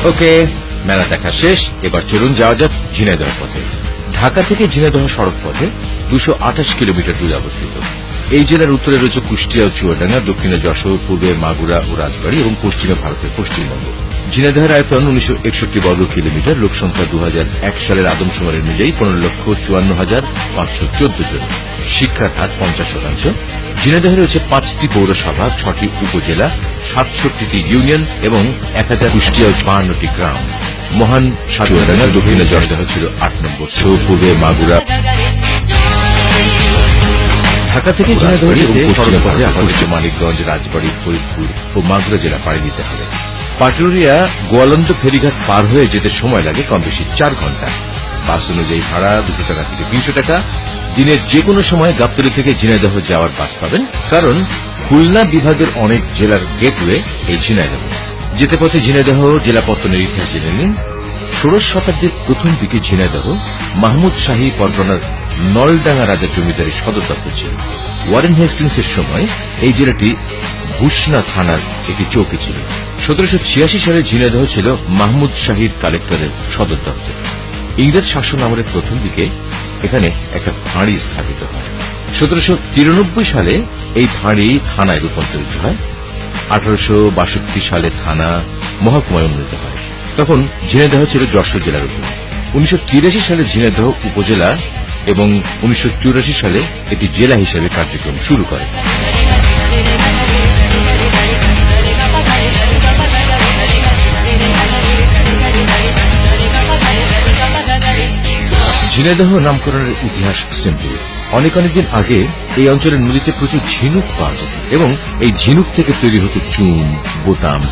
ওকে, মেলা দেখা শেষ। এবার চলুন যাওয়া যাক ঝিনাইদহ পথে। ঢাকা থেকে ঝিনাইদহ সড়ক পথে 228 কিলোমিটার দূরে অবস্থিত। এই জেলার উত্তরে রয়েছে কুষ্টিয়া ও চুয়াডাঙ্গা, দক্ষিণে যশোর, পূর্বে মাগুরা ও রাজবাড়ী এবং পশ্চিমে ভারতের পশ্চিমবঙ্গ। ঝিনাইদহের আয়তন 1961 বর্গ কিলোমিটার, লোকসংখ্যা 2001 সালের আদমশুমারি অনুযায়ী 15,54,514 জন। শিক্ষার হার 50%। ঝিনাইদহে রয়েছে 5টি পৌরসভা, 6টি উপজেলা, 67টি ইউনিয়ন এবং 1000 কুষ্টিয়া ও 52টি গ্রাম। মহান চুয়াডাঙ্গা, দক্ষিণে যশোর ছিল 8 নম্বর, পূর্বে মাগুরা। ঢাকা থেকে ঝিনাইদহ যেতে পশ্চিমে পথে আকর্ষে মানিকগঞ্জ, রাজবাড়ী, ফরিদপুর ও মাগুরা জেলা পাড়ি দিতে হবে। পাটুরিয়া গোয়ালন্দ ফেরিঘাট পার হয়ে যেতে সময় লাগে কম বেশি 4 ঘন্টা। বাস অনুযায়ী ভাড়া 200 টাকা থেকে 300 টাকা। দিনের যে কোনো সময় গাবতলী থেকে ঝিনাইদহ যাওয়ার বাস পাবেন, কারণ খুলনা বিভাগের অনেক জেলার গেটওয়ে এই ঝিনাইদহ। যেতে পথে ঝিনাইদহ জেলা পত্তনের ইতিহাস জেনে নিন। 16 শতাব্দীর প্রথম দিকে ঝিনাইদহ মাহমুদ শাহী পরগনার নলডাঙ্গা রাজার জমিদারি সদর দপ্তর ছিল। ওয়ারেন হেস্টিংস এর সময় এই জেলাটি ভূষণা থানার একটি চৌকি ছিল। 1786 সালে ঝিনাইদহ ছিল মাহমুদ শাহীর কালেক্টরের সদর দপ্তর। ইংরেজ শাসন আমলের প্রথম দিকে এখানে একটা ফাঁড়ি স্থাপিত হয়। 1793 সালে এই ফাঁড়ি থানায় রূপান্তরিত হয়। 1862 সালে থানা মহকুমায় উন্নীত হয়। তখন ঝিনাইদহ ছিল যশোর জেলার উপর। 1983 সালে ঝিনাইদহ উপজেলা এবং 1984 সালে এটি জেলা হিসেবে কার্যক্রম শুরু করে। ঝিনাইদহ নামকরণের ইতিহাস সিম্পল। অনেক দিন আগে এই অঞ্চলের নদীতে প্রচুর ঝিনুক পাওয়া যেত এবং এই ঝিনুক থেকে তৈরি হতো চুন, বোতাম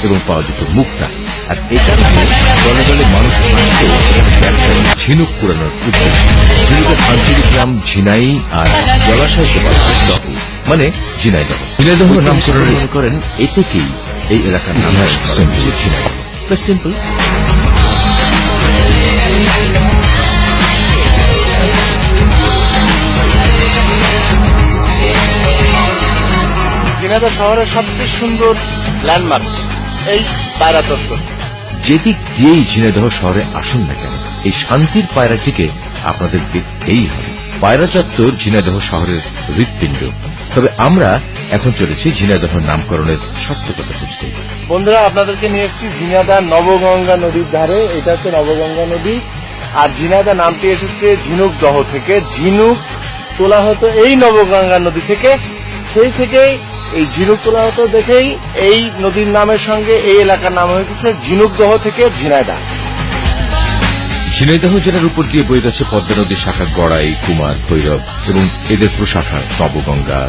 এবং পাওয়া যেত মুক্তা। আর এই কারণে দলে দলে মানুষ ব্যবসায়ী ঝিনুক পুরানোর উদ্যোগ। ঝিনুকের আঞ্চলিক নাম ঝিনাই, আর জলাশয়কে বলা হয় দহ, মানে ঝিনাইদহ। ঝিনাইদহ নামকরণ করেন এ থেকেই এই এলাকার নাম ঝিনাইদহ। সিম্পল। ঝিনাইদহ শহরের সবচেয়ে সুন্দর ল্যান্ডমার্ক এই পায়রা চত্বর। যেদিক দিয়েই ঝিনাইদহ শহরে আসুন না কেন, এই শান্তির পায়রাটিকে আপনাদের দেখতেই হবে। পায়রা চত্বর ঝিনাইদহ শহরের হৃৎপিণ্ড। তবে আমরা এখন চলেছি ঝিনাইদহ নামকরণের সার্থকতা খুঁজতে। বন্ধুরা, আপনাদেরকে নিয়ে এসেছি ঝিনাইদহ নবগঙ্গা নদীর ধারে। এটা হচ্ছে নবগঙ্গা নদী, আর ঝিনাইদহ নামটি এসেছে ঝিনুক দহ থেকে। ঝিনুক তোলা হতো এই নবগঙ্গা নদী থেকে, সেই থেকেই এই ঝিনুক তোলা হতো দেখেই এই নদীর নামের সঙ্গে এই এলাকার নাম হয়েছে ঝিনুকদহ থেকে ঝিনাইদহ। ঝিনাইদহ জেলার উপর দিয়ে বয়ে গেছে পদ্মা নদীর শাখা গড়াই, কুমার, ভৈরব এবং এদের প্রশাখা নবগঙ্গা,